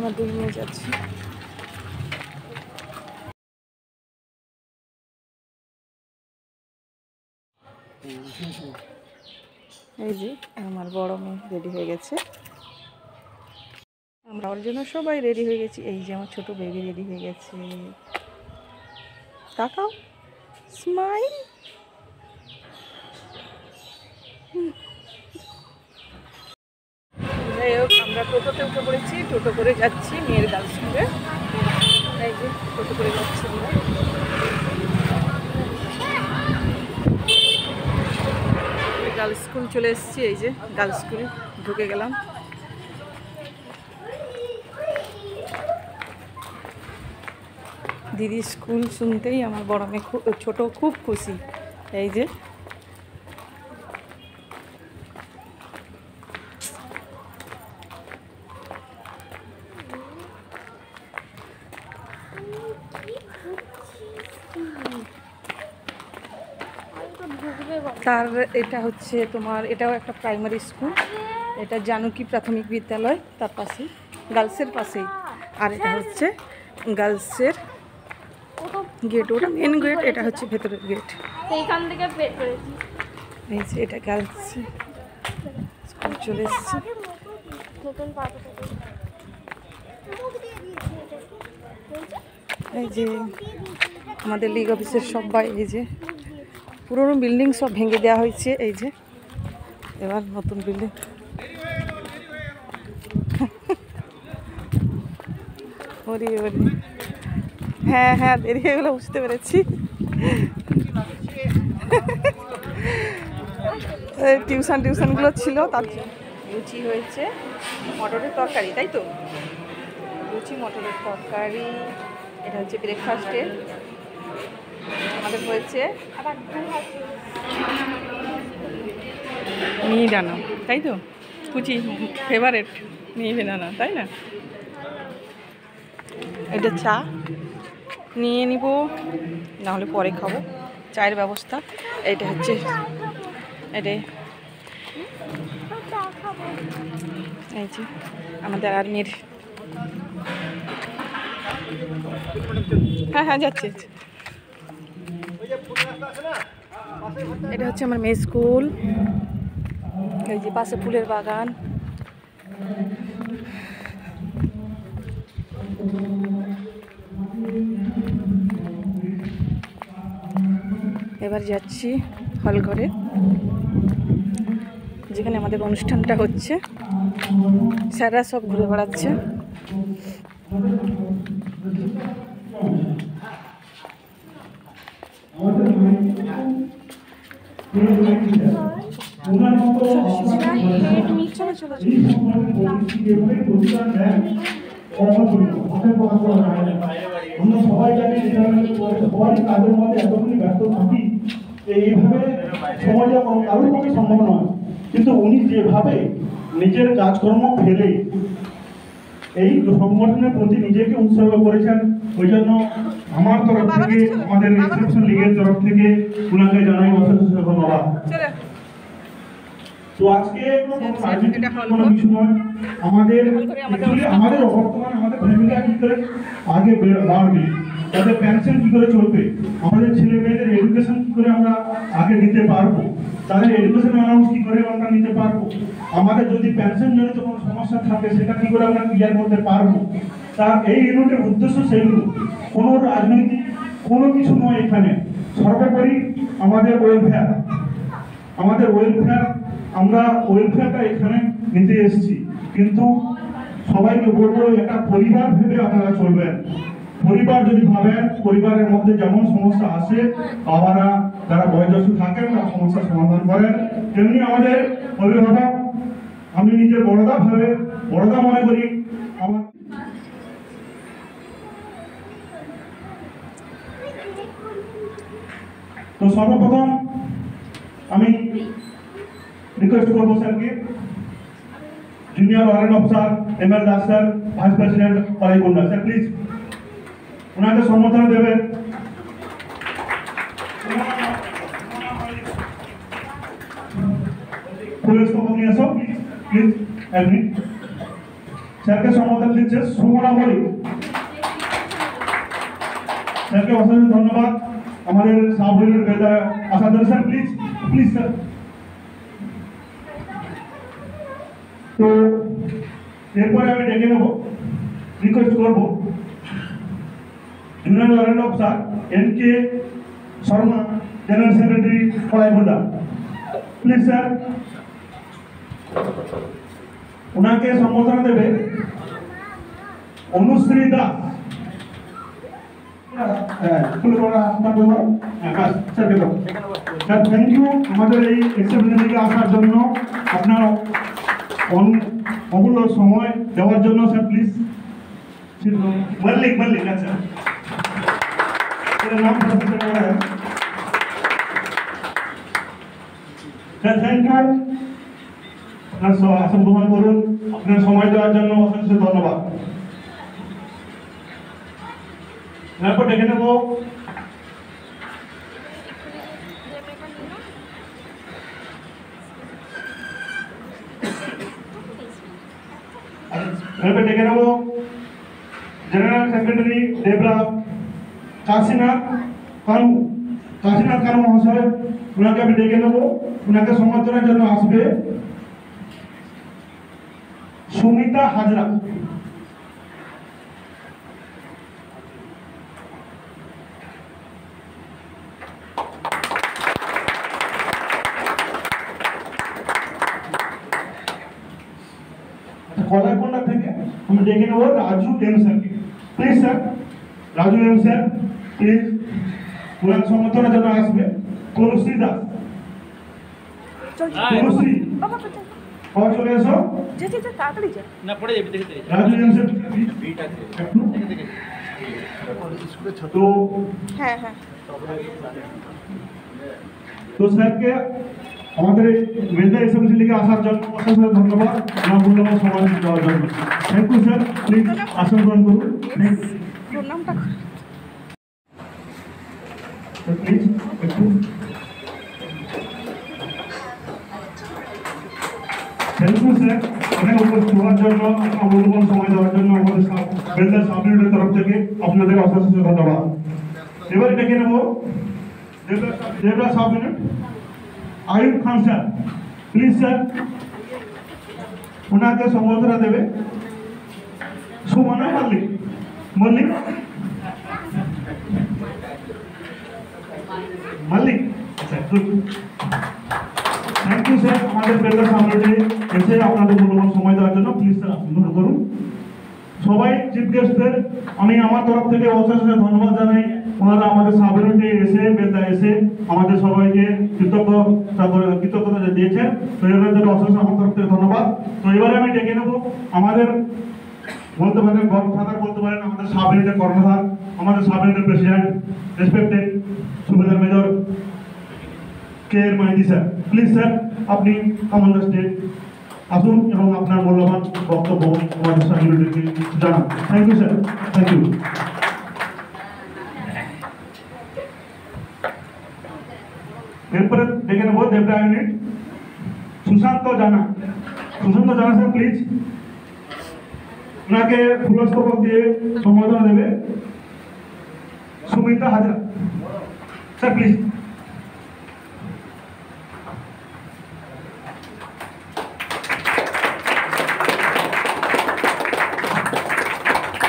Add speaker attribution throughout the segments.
Speaker 1: আমার দুই মেয়ে যাচ্ছি। এই যে আমার বড় মেয়ে রেডি হয়ে গেছে, আমরা ওর জন্য সবাই রেডি হয়ে গেছি। এই যে আমার ছোট বেবি রেডি হয়ে গেছে, তাকাও, স্মাইল। যাই হোক, আমরা টোটোতে উঠে পড়েছি, টোটো করে যাচ্ছি মেয়ের গার্লস স্কুলে। এই যে টোটো করে যাচ্ছি আমরা। গার্লস স্কুল চলে এসেছি, এই যে গার্লস স্কুলে ঢুকে গেলাম। দিদি স্কুল শুনতেই আমার বড় মেয়ে ছোট খুব খুশি। এই যে তার এটা হচ্ছে তোমার, এটাও একটা প্রাইমারি স্কুল, এটা জানকী প্রাথমিক বিদ্যালয়, তার পাশে গার্লসের পাশেই। আর এটা হচ্ছে গার্লসের গেট, ওটা মেন গেট, এটা হচ্ছে ভেতরের গেট।
Speaker 2: এইখান থেকে বের করেছি।
Speaker 1: এই যে এটা গার্লস স্কুল চলে এসেছে। এই যে আমাদের লিগ অফিসের সবাই, এই যে পুরোনো বিল্ডিং সব ভেঙে দেওয়া হয়েছে, এই যে এবার নতুন বিল্ডিং। ওরে ওরে, হ্যাঁ হ্যাঁ, দেরি হয়ে গেলো, বুঝতে পেরেছি। টিউশনগুলো ছিল, তার লুচি হয়েছে, মটরের তরকারি, তাই তো? লুচি মটরের তরকারি, এটা হচ্ছে ব্রেকফাস্টে। আমাদের হয়েছে মিহিদানা, তাই তো? কুচি ফেভারেট মিহিদানা, তাই না? এটা চা নিয়ে নিব, নাহলে পরে খাবো, চায়ের ব্যবস্থা। এটা হচ্ছে এটা, এই যে আমাদের আর্মির, হ্যাঁ হ্যাঁ যাচ্ছে। এটা হচ্ছে আমার মেয়ে স্কুল, এই যে পাশে ফুলের বাগান। এবার যাচ্ছি হল ঘরে, যেখানে আমাদের অনুষ্ঠানটা হচ্ছে। স্যাররা সব ঘুরে বেড়াচ্ছে।
Speaker 3: আমরা সবাই জানি সবাই কাজের মধ্যে এতখানি ব্যস্ত থাকি, এইভাবে সময় যাওয়া কারোর পক্ষে সম্ভব নয়। কিন্তু উনি যেভাবে নিজের কাজকর্ম ফেলে এই সংগঠনের প্রতি নিজেকে উৎসর্গ করেছেন, ওই জন্য আমার তরফ থেকে, আমাদের রিসেপশন লিগের তরফ থেকে উনাকে জানাই অশেষ ধন্যবাদ। তো আজকে কোনো কিছু নয়, আমাদের বর্তমানে আমাদের ফ্যামিলিটা কি করে আগে বাড়বে, তাদের পেনশন কি করে চলবে, আমাদের ছেলে মেয়েদের এডুকেশন কি করে আমরা আগে নিতে পারবো, তাদের এডুকেশন অ্যালাউন্স কি করে আমরা নিতে পারবো, আমাদের যদি পেনশন জনিত কোনো সমস্যা থাকে সেটা কি করে আমরা ক্লিয়ার করতে পারবো। তার এই ইউনিটের উদ্দেশ্য সেগুলো, কোনো রাজনৈতিক কোনো কিছু নয়। এখানে সর্বোপরি আমাদের ওয়েলফেয়ার, আমরা ওয়েলফেয়ারটা এখানে নিতে এসেছি। কিন্তু সবাইকে বলবো, একটা পরিবার ভেবে আপনারা চলবেন। পরিবার যদি ভাবেন, পরিবারের মধ্যে যেমন সমস্যা আসে, বাবারা যারা বয়োজ্যেষ্ঠ থাকেন তারা সমস্যার সমাধান করেন, তেমনি আমাদের অভিভাবক, আমি নিজের বড়দা মনে করি। আমার তো সর্বপ্রথম আমি রিকোয়েস্ট করবো স্যারকে, junior warrant officer ML Das sir, vice president college গুন্ডা স্যার, প্লিজ ওনাকে সম্বোধনা দেবেন। পুলিশ খবর নিয়ে আসো প্লিজ, প্লিজ। স্যারকে সম্বোধন দিচ্ছে সুমনা মল্লিক। স্যারকে অসংখ্য ধন্যবাদ আমাদের সাবজেক্টের বেদা আসার জন্য। Sir please please sir. তো এরপরে আমি ডেকে নেব, রিকোয়েস্ট করবো junior warrant officer N K. Sharma, general secretary Kalaikunda. Please sir, ওনাকে সম্বোধনা দেবে Anushree Das. Sir thank you আমাদের এই এক্সিবিশনে আসার জন্য, আপনার অমূল্য সময় দেওয়ার জন্য। Sir please. মল্লিক মল্লিক, আচ্ছা নাম স্যার থ্যাংক ইউ। আপনার আসন গ্রহণ করুন। আপনার সময় দেওয়ার জন্য অশেষ ধন্যবাদ। এরপর ডেকে নেব জেনারেল সেক্রেটারি দেবরা কাশীনাথ কানু মহাশয়। ওনাকে আমি ডেকে নেব। ওনাকে সম্বোধনের জন্য আসবে সুমিতা হাজরা। কলাইকোন্ডা থেকে আমি ডেকে নেব রাজু এম স্যারকে। Please sir, Raju M sir please ওনার সম্বোধনের জন্য আসবে তনুশ্রী দাস। তনুশ্রী চলে এসো। রাজু এম স্যার তো তো স্যারকে আমাদের মেধা এসএমসি লিগে আসার জন্য অসংখ্য ধন্যবাদ। আমার মূল্যবান সময় দেওয়ার জন্য থ্যাংক ইউ স্যার। প্লিজ আসন গ্রহণ করুন। প্লিজ একটু থ্যাংক ইউ স্যার এখানে উপস্থিত হওয়ার জন্য, আমার মূল্যবান সময় দেওয়ার জন্য আমাদের মেধা সাবডিভিশনের তরফ থেকে আপনাদের অসংখ্য ধন্যবাদ। এবারে ডেকে নেব Debra subdivision Ayub Khan sir. Please sir, ওনাকে সম্বোধনা দেবে সুমনা মল্লিক। আচ্ছা থ্যাংক ইউ স্যার আমাদের বেলার সামনে এসে আপনাদের মূল্যবান সময় দেওয়ার জন্য। প্লিজ স্যার আসন করুন। সবাই চিফ গেস্টদের আমি আমার তরফ থেকে অশেষ ধন্যবাদ জানাই। ওনারা আমাদের সাবরুটে এসে বেলদা এসে আমাদের সবাইকে কৃতজ্ঞতা দিয়েছেন। তো এবার অশেষ আমার তরফ থেকে ধন্যবাদ। তো এবারে আমি ডেকে নেব আমাদের বলতে পারেন গডফাদার বলতে পারেন, আমাদের সাবরুটের কর্ণধার, আমাদের সাবরুটের president respected Subedar major K R Maity sir. Please sir আপনি কমান্ডার স্টেট আসুন এবং আপনার মূল্যবান বক্তব্য আমাদের সাবরুটকে জানান। Thank you sir. Thank you. এরপরে ডেকে নেব দেবরা ইউনিট সুশান্ত জানা স্যার প্লিজ। ওনাকে পুরস্কার দিয়ে সম্বোধনা দেবে Sumita Hazra sir please.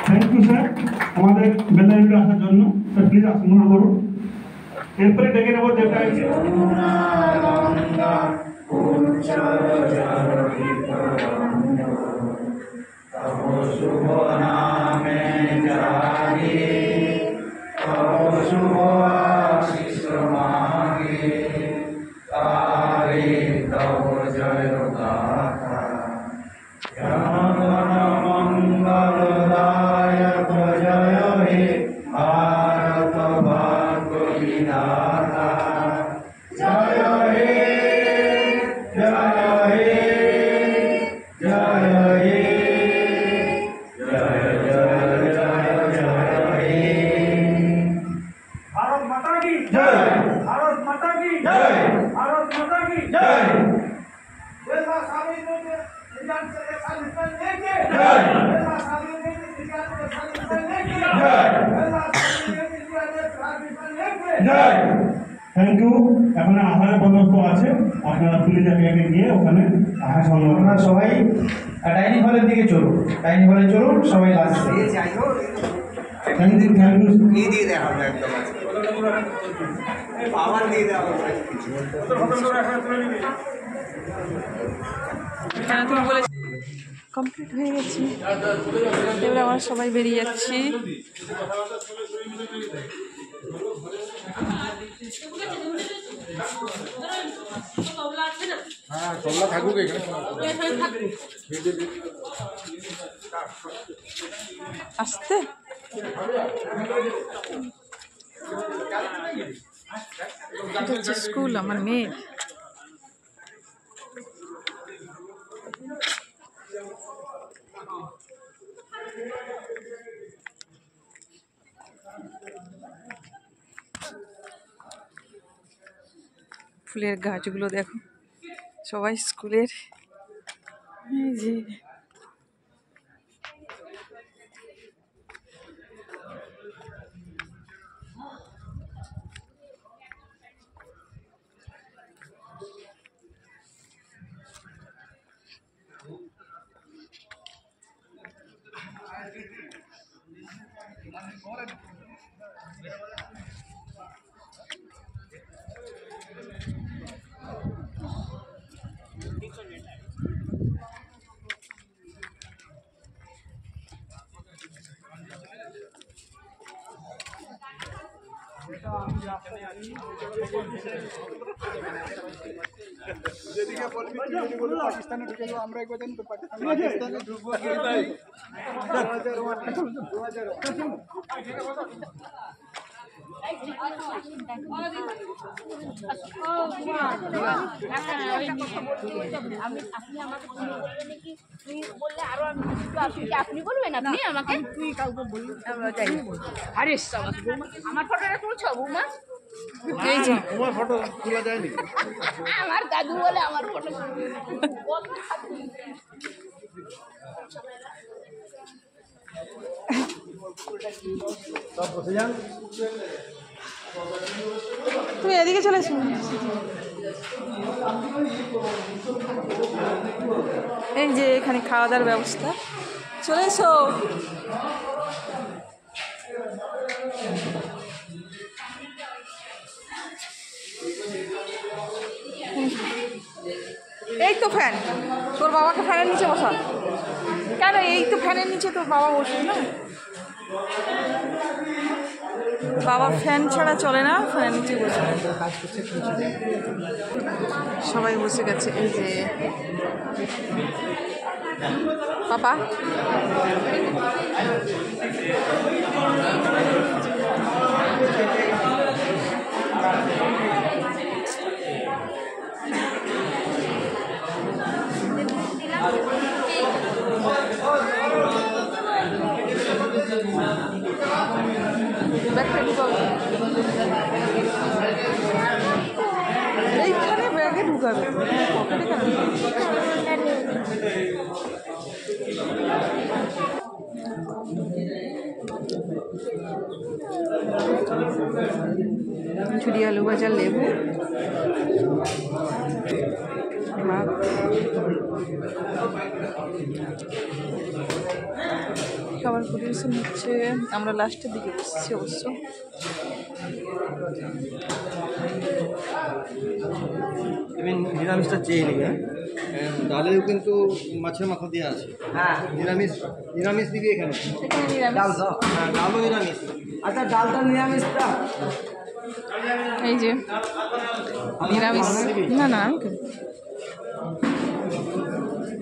Speaker 3: Thank you sir আমাদের বেলাইতে আসার জন্য। স্যার প্লিজ আসন করুন। এরপরে ডেকে নেব দেবরা
Speaker 4: भारत माता की जय। भारत माता की जय।
Speaker 3: Thank you. এখানে আহারের বন্দোবস্ত আছে, আপনারা প্লিজ একে গিয়ে ওখানে আহার সংগ্রহ
Speaker 5: আপনারা সবাই ডাইনিং হলের দিকে চলুন, ডাইনিং হলে চলুন সবাই lunch
Speaker 3: thank you, thank you.
Speaker 6: দিয়ে দেওয়া হবে একদম আবার দিয়ে দেওয়া হবে।
Speaker 1: কমপ্লিট হয়ে গেছি, এবার আমরা সবাই বেরিয়ে যাচ্ছি। আসতে এটা হচ্ছে স্কুল আমার মেয়ের। ফুলের গাছগুলো দেখো, সবাই স্কুলের। এই যে
Speaker 6: পাকিস্তানে ঢুকে যাবো আমরা, একবার জানি তো পাকিস্তানে ঢুকবো।
Speaker 2: আপনি বলবেন, আপনি আমাকে তুই কাউকে বলবি? আরে আমার ফটোটা তুলছো বৌমা?
Speaker 1: এই যে
Speaker 6: তোমার ফটো তোলা যায়নি?
Speaker 2: আমার দাদু বলে আমার ফটো।
Speaker 5: সব বসে যান।
Speaker 1: তুমি এদিকে চলে এসো। এই যে এখানে খাওয়া দাওয়ার ব্যবস্থা, চলে এসো। এই তো ফ্যান, তোর বাবাকে ফ্যানের নিচে বসা কেন? এই তো ফ্যানের নিচে তোর বাবা বসে না, বাবা ফ্যান ছাড়া চলে না, ফ্যানের নিচে বসে। সবাই বসে গেছে। এই যে পাপা এইখানে ব্যাগে ঢুকাবে, পকেটে কেন? ঝুড়ি আলু ভাজা, লেবু, ভাত। খাবার পরিবেশন হচ্ছে, আমরা লাস্টের দিকে বসছি অবশ্য।
Speaker 5: তুমি নিরামিষটা চেয়ে নেবে। ডালেও কিন্তু মাছের মাথা দিয়ে আছে। হ্যাঁ, নিরামিষ নিরামিষ দিবি এখানে।
Speaker 1: এখানে নিরামিষ।
Speaker 5: হ্যাঁ, ডালও নিরামিষ।
Speaker 6: আচ্ছা ডালটা নিরামিষটা
Speaker 1: এই যে নিরামিষ। না না আমি খাবো।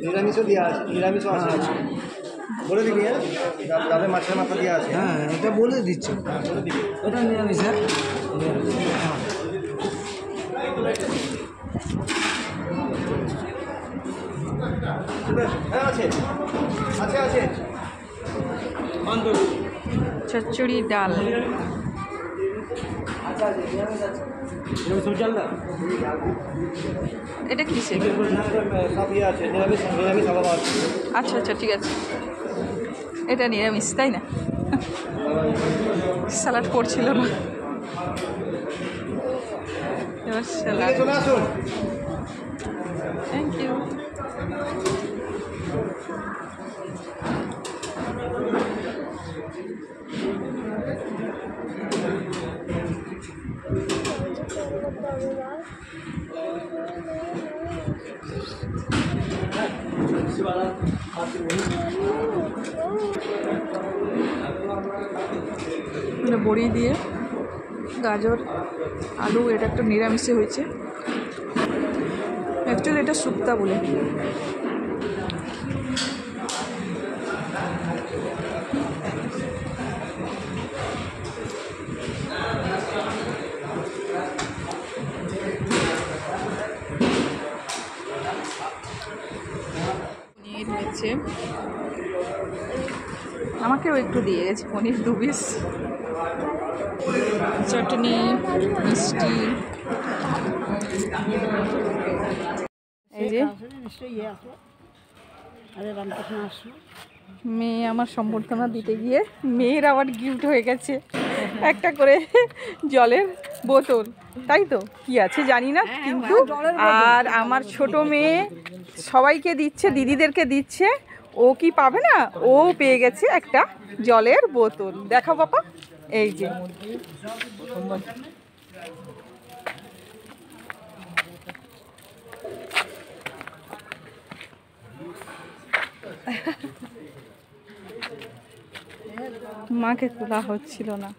Speaker 5: নিরামিষও দেওয়া আছে, নিরামিষও আছে। বলে দিবি। হ্যাঁ, ডালে মাছের মাথা দিয়ে আছে।
Speaker 6: হ্যাঁ এটা বলে দিচ্ছি,
Speaker 5: বলে দিবি।
Speaker 6: এটা নিরামিষ। হ্যাঁ
Speaker 5: হ্যাঁ আছে আছে আছে।
Speaker 1: চচ্চড়ি, ডাল।
Speaker 5: নিরামিষ চাল না,
Speaker 1: এটা কিসের?
Speaker 5: সব ইয়ে আছে, নিরামিষ নিরামিষ আলাদা আছে।
Speaker 1: আচ্ছা আচ্ছা ঠিক আছে, এটা নিরামিষ তাই না? স্যালাড করছিল না। এবার স্যালাড।
Speaker 5: চলে আসুন।
Speaker 1: Thank you. বড়ি দিয়ে গাজর আলু, এটা একটা নিরামিষে হয়েছে, অ্যাকচুয়ালি এটা শুক্তা বলে। পনির হয়েছে, আমাকেও একটু দিয়ে গেছে পনির 2 পিস, চাটনি, মিষ্টি। এই যে মেয়ে আমার সম্বর্ধনা দিতে গিয়ে মেয়ের আবার গিফট হয়ে গেছে একটা করে জলের বোতল, তাই তো কি আছে জানি না, কিন্তু আর আমার ছোট মেয়ে সবাইকে দিচ্ছে, দিদিদেরকে দিচ্ছে, ও কি পাবে না, ও পেয়ে গেছে একটা জলের বোতল। দেখো বাবা, এই যে মাকে তোলা হচ্ছিল না।